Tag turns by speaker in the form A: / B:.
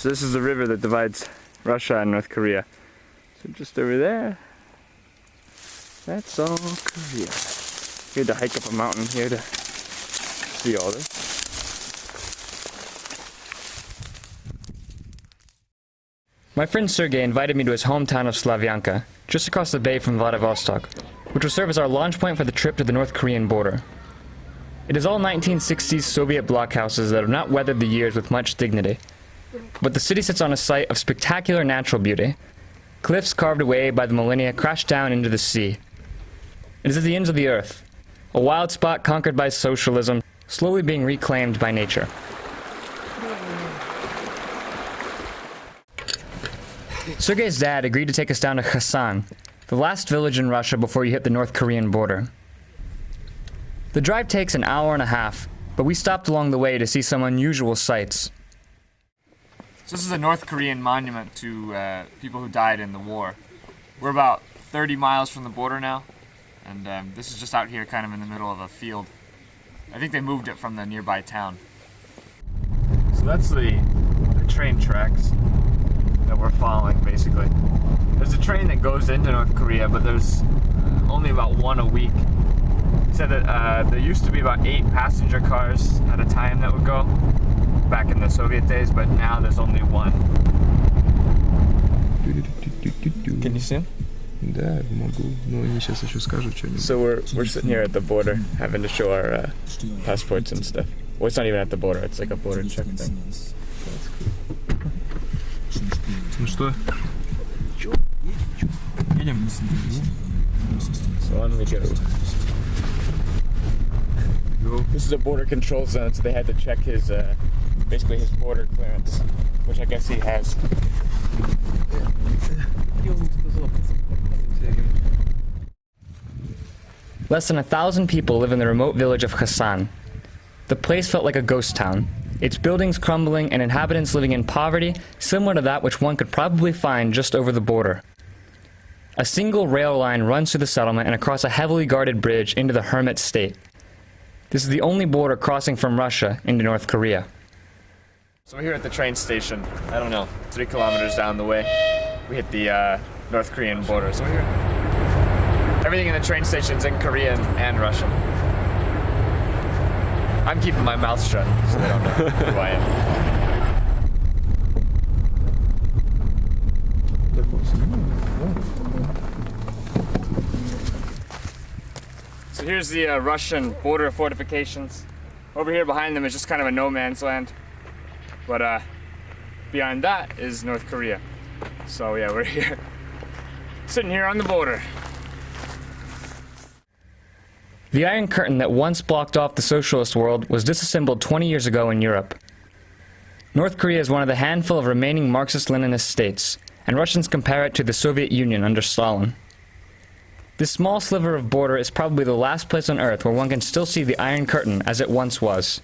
A: So this is the river that divides Russia and North Korea. So just over there, that's all Korea. You had to hike up a mountain here to see all this. My friend Sergey invited me to his hometown of Slavyanka, just across the bay from Vladivostok, which will serve as our launch point for the trip to the North Korean border. It is all 1960s Soviet blockhouses that have not weathered the years with much dignity. But the city sits on a site of spectacular natural beauty. Cliffs carved away by the millennia crash down into the sea. It is at the ends of the earth, a wild spot conquered by socialism, slowly being reclaimed by nature. Sergey's dad agreed to take us down to Khasan, the last village in Russia before you hit the North Korean border. The drive takes an hour and a half, but we stopped along the way to see some unusual sights. So this is a North Korean monument to people who died in the war. We're about 30 miles from the border now, and this is just out here kind of in the middle of a field. I think they moved it from the nearby town. So that's the train tracks that we're following, basically. There's a train that goes into North Korea, but there's only about one a week. He said that there used to be about 8 passenger cars at a time that would go back in the Soviet days, but now there's only one. Can you see him?
B: Да, могу, но они сейчас еще скажут что-нибудь.
A: So we're sitting here at the border, having to show our passports and stuff. Well, it's not even at the border; it's like a border check thing.
B: Ну что? Едем?
A: So on we go. This is a border control zone, so they had to check his, basically his border clearance, which I guess he has. Less than 1,000 people live in the remote village of Khasan. The place felt like a ghost town, its buildings crumbling and inhabitants living in poverty similar to that which one could probably find just over the border. A single rail line runs through the settlement and across a heavily guarded bridge into the hermit state. This is the only border crossing from Russia into North Korea. So we're here at the train station, I don't know, 3 kilometers down the way. We hit the North Korean border. So we're here. Everything in the train station's in Korean and Russian. I'm keeping my mouth shut, so they don't know who I am. So here's the Russian border fortifications. Over here behind them is just kind of a no man's land. But behind that is North Korea. So yeah, we're here, sitting here on the border. The Iron Curtain that once blocked off the socialist world was disassembled 20 years ago in Europe. North Korea is one of the handful of remaining Marxist-Leninist states, and Russians compare it to the Soviet Union under Stalin. This small sliver of border is probably the last place on Earth where one can still see the Iron Curtain as it once was.